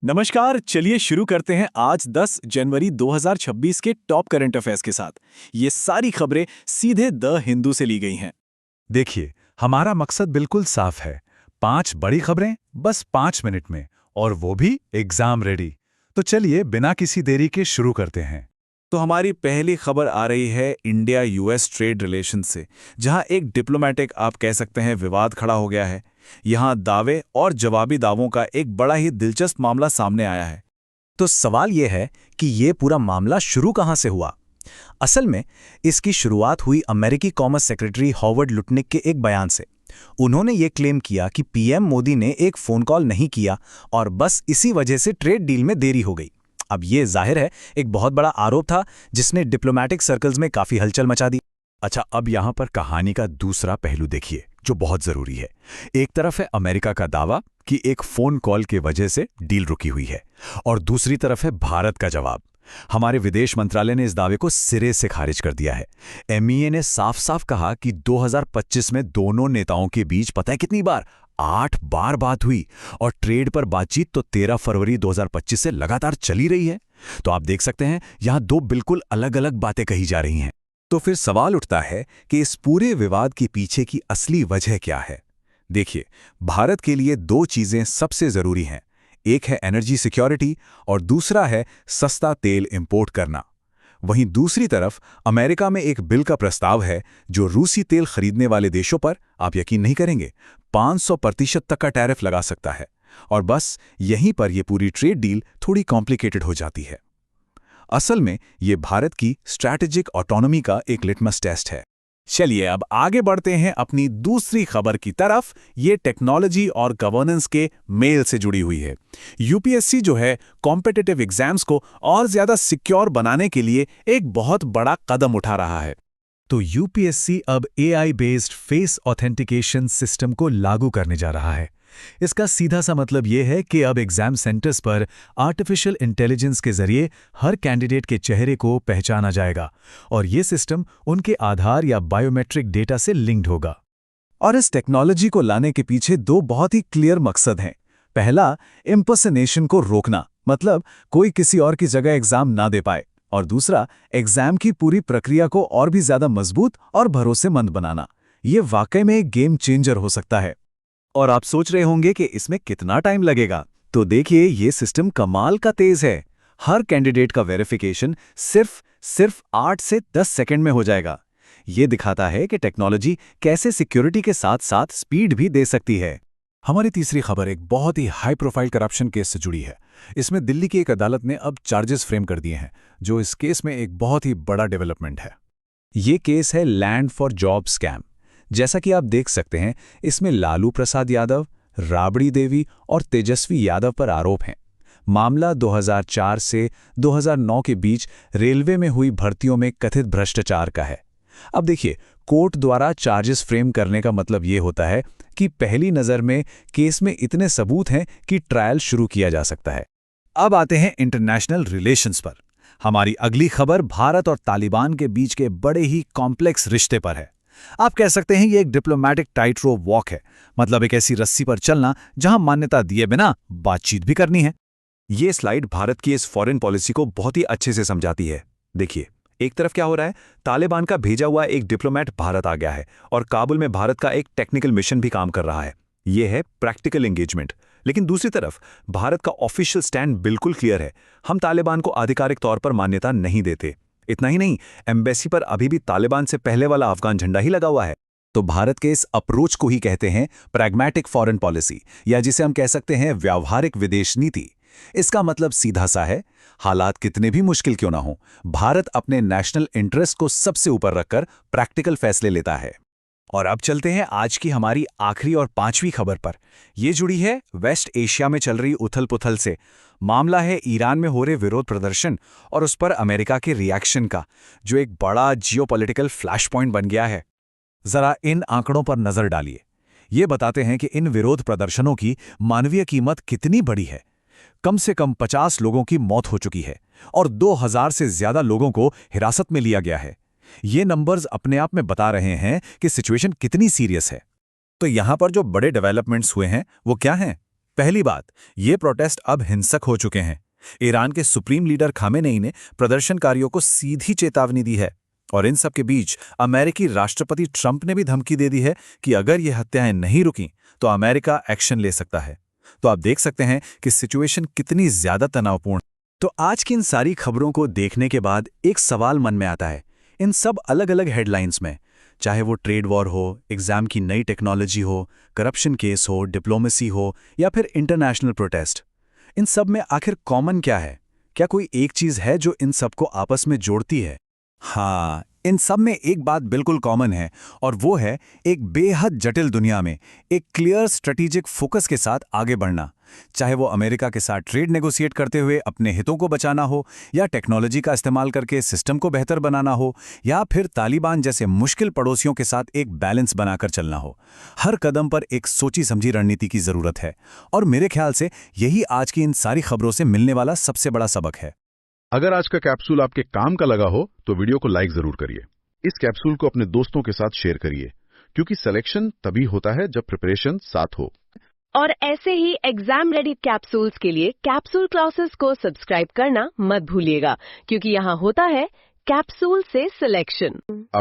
नमस्कार। चलिए शुरू करते हैं आज 10 जनवरी 2026 के टॉप करंट अफेयर्स के साथ। ये सारी खबरें सीधे द हिंदू से ली गई हैं। देखिए, हमारा मकसद बिल्कुल साफ है। 5 बड़ी खबरें बस 5 मिनट में, और वो भी एग्जाम रेडी। तो चलिए बिना किसी देरी के शुरू करते हैं। तो हमारी पहली खबर आ रही है इंडिया यूएस ट्रेड रिलेशन से, जहां एक डिप्लोमेटिक आप कह सकते हैं विवाद खड़ा हो गया है। यहां दावे और जवाबी दावों का एक बड़ा ही दिलचस्प मामला सामने आया है। तो सवाल यह है कि ये पूरा मामला शुरू कहां से हुआ। असल में इसकी शुरुआत हुई अमेरिकी कॉमर्स सेक्रेटरी हॉवर्ड लुटनिक के एक बयान से। उन्होंने ये क्लेम किया कि पीएम मोदी ने एक फोन कॉल नहीं किया और बस इसी वजह से ट्रेड डील में देरी हो गई। अब ये जाहिर है एक बहुत बड़ा आरोप था जिसने डिप्लोमैटिक सर्कल्स में काफी हलचल मचा दी। अच्छा, अब यहाँ पर कहानी का दूसरा पहलू देखिए, जो बहुत जरूरी है। एक तरफ है अमेरिका का दावा कि एक फोन कॉल के वजह से डील रुकी हुई है, और दूसरी तरफ है भारत का जवाब। हमारे विदेश मंत्रालय ने इस दावे को सिरे से खारिज कर दिया है। एमईए ने साफ साफ कहा कि 2025 में दोनों नेताओं के बीच पता है कितनी बार, 8 बार बात हुई, और ट्रेड पर बातचीत तो 13 फरवरी 2025 से लगातार चली रही है। तो आप देख सकते हैं यहां दो बिल्कुल अलग अलग बातें कही जा रही हैं। तो फिर सवाल उठता है कि इस पूरे विवाद के पीछे की असली वजह क्या है। देखिए, भारत के लिए 2 चीजें सबसे जरूरी हैं। एक है एनर्जी सिक्योरिटी और दूसरा है सस्ता तेल इंपोर्ट करना। वहीं दूसरी तरफ अमेरिका में एक बिल का प्रस्ताव है जो रूसी तेल खरीदने वाले देशों पर, आप यकीन नहीं करेंगे, 500% तक का टैरिफ लगा सकता है। और बस यहीं पर यह पूरी ट्रेड डील थोड़ी कॉम्प्लिकेटेड हो जाती है। असल में ये भारत की स्ट्रैटेजिक ऑटोनॉमी का एक लिटमस टेस्ट है। चलिए अब आगे बढ़ते हैं अपनी दूसरी खबर की तरफ। ये टेक्नोलॉजी और गवर्नेंस के मेल से जुड़ी हुई है। यूपीएससी जो है कॉम्पिटिटिव एग्जाम्स को और ज्यादा सिक्योर बनाने के लिए एक बहुत बड़ा कदम उठा रहा है। तो यूपीएससी अब AI based face authentication system को लागू करने जा रहा है। इसका सीधा सा मतलब यह है कि अब एग्जाम सेंटर्स पर आर्टिफिशियल इंटेलिजेंस के जरिए हर कैंडिडेट के चेहरे को पहचाना जाएगा, और यह सिस्टम उनके आधार या बायोमेट्रिक डेटा से लिंक्ड होगा। और इस टेक्नोलॉजी को लाने के पीछे 2 बहुत ही क्लियर मकसद हैं। पहला, इम्पर्सनेशन को रोकना, मतलब कोई किसी और की जगह एग्जाम ना दे पाए। और दूसरा, एग्जाम की पूरी प्रक्रिया को और भी ज्यादा मजबूत और भरोसेमंद बनाना। ये वाकई में एक गेम चेंजर हो सकता है। और आप सोच रहे होंगे कि इसमें कितना टाइम लगेगा। तो देखिए, ये सिस्टम कमाल का तेज है। हर कैंडिडेट का वेरिफिकेशन सिर्फ 8 से 10 सेकंड में हो जाएगा। ये दिखाता है कि टेक्नोलॉजी कैसे सिक्योरिटी के साथ साथ स्पीड भी दे सकती है। हमारी तीसरी खबर एक बहुत ही हाई प्रोफाइल करप्शन केस से जुड़ी है। इसमें दिल्ली की एक अदालत ने अब चार्जेस फ्रेम कर दिए हैं, जो इस केस में एक बहुत ही बड़ा डेवलपमेंट है। ये केस है लैंड फॉर जॉब स्कैम। जैसा कि आप देख सकते हैं, इसमें लालू प्रसाद यादव, राबड़ी देवी और तेजस्वी यादव पर आरोप हैं। मामला 2004 से 2009 के बीच रेलवे में हुई भर्तियों में कथित भ्रष्टाचार का है। अब देखिए, कोर्ट द्वारा चार्जेस फ्रेम करने का मतलब ये होता है कि पहली नज़र में केस में इतने सबूत हैं कि ट्रायल शुरू किया जा सकता है। अब आते हैं इंटरनेशनल रिलेशंस पर। हमारी अगली खबर भारत और तालिबान के बीच के बड़े ही कॉम्प्लेक्स रिश्ते पर है। आप कह सकते हैं ये एक डिप्लोमैटिक टाइट रोप वॉक है, मतलब एक ऐसी रस्सी पर चलना जहां मान्यता दिए बिना बातचीत भी करनी है। ये स्लाइड भारत की इस फॉरेन पॉलिसी को बहुत ही अच्छे से समझाती है। देखिए, एक तरफ क्या हो रहा है, तालिबान का भेजा हुआ एक डिप्लोमेट भारत आ गया है और काबुल में भारत का एक टेक्निकल मिशन भी काम कर रहा है। ये है प्रैक्टिकल एंगेजमेंट। लेकिन दूसरी तरफ भारत का ऑफिशियल स्टैंड बिल्कुल क्लियर है, हम तालिबान को आधिकारिक तौर पर मान्यता नहीं देते। इतना ही नहीं, एम्बेसी पर अभी भी तालिबान से पहले वाला अफगान झंडा ही लगा हुआ है। तो भारत के इस अप्रोच को ही कहते हैं प्रैग्मैटिक फॉरेन पॉलिसी, या जिसे हम कह सकते हैं व्यावहारिक विदेश नीति। इसका मतलब सीधा सा है, हालात कितने भी मुश्किल क्यों ना हो, भारत अपने नेशनल इंटरेस्ट को सबसे ऊपर रखकर प्रैक्टिकल फैसले लेता है। और अब चलते हैं आज की हमारी आखिरी और 5वीं खबर पर। यह जुड़ी है वेस्ट एशिया में चल रही उथल-पुथल से। मामला है ईरान में हो रहे विरोध प्रदर्शन और उस पर अमेरिका के रिएक्शन का, जो एक बड़ा जियोपॉलिटिकल फ्लैश पॉइंट बन गया है। जरा इन आंकड़ों पर नजर डालिए। ये बताते हैं कि इन विरोध प्रदर्शनों की मानवीय कीमत कितनी बड़ी है। कम से कम 50 लोगों की मौत हो चुकी है और 2000 से ज्यादा लोगों को हिरासत में लिया गया है। ये नंबर्स अपने आप में बता रहे हैं कि सिचुएशन कितनी सीरियस है। तो यहां पर जो बड़े डेवलपमेंट्स हुए हैं वो क्या हैं? पहली बात, ये प्रोटेस्ट अब हिंसक हो चुके हैं। ईरान के सुप्रीम लीडर खामेनेई ने प्रदर्शनकारियों को सीधी चेतावनी दी है और इन सब के बीच अमेरिकी राष्ट्रपति ट्रंप ने भी धमकी दे दी है कि अगर ये हत्याएं नहीं रुकीं तो अमेरिका एक्शन ले सकता है। तो आप देख सकते हैं कि सिचुएशन कितनी ज्यादा तनावपूर्ण। तो आज की इन सारी खबरों को देखने के बाद एक सवाल मन में आता है। इन सब अलग अलग हेडलाइंस में, चाहे वो ट्रेड वॉर हो, एग्जाम की नई टेक्नोलॉजी हो, करप्शन केस हो, डिप्लोमेसी हो या फिर इंटरनेशनल प्रोटेस्ट, इन सब में आखिर कॉमन क्या है? क्या कोई एक चीज है जो इन सबको आपस में जोड़ती है? हाँ, इन सब में एक बात बिल्कुल कॉमन है और वो है एक बेहद जटिल दुनिया में एक क्लियर स्ट्रेटेजिक फोकस के साथ आगे बढ़ना। चाहे वो अमेरिका के साथ ट्रेड नेगोशिएट करते हुए अपने हितों को बचाना हो, या टेक्नोलॉजी का इस्तेमाल करके सिस्टम को बेहतर बनाना हो, या फिर तालिबान जैसे मुश्किल पड़ोसियों के साथ एक बैलेंस बनाकर चलना हो। हर कदम पर एक सोची समझी रणनीति की जरूरत है और मेरे ख्याल से यही आज की इन सारी खबरों से मिलने वाला सबसे बड़ा सबक है। अगर आज का कैप्सूल आपके काम का लगा हो तो वीडियो को लाइक जरूर करिए। इस कैप्सूल को अपने दोस्तों के साथ शेयर करिए, क्योंकि सिलेक्शन तभी होता है जब प्रिपरेशन साथ हो। और ऐसे ही एग्जाम रेडी कैप्सूल्स के लिए कैप्सूल क्लासेस को सब्सक्राइब करना मत भूलिएगा, क्योंकि यहाँ होता है कैप्सूल से सिलेक्शन।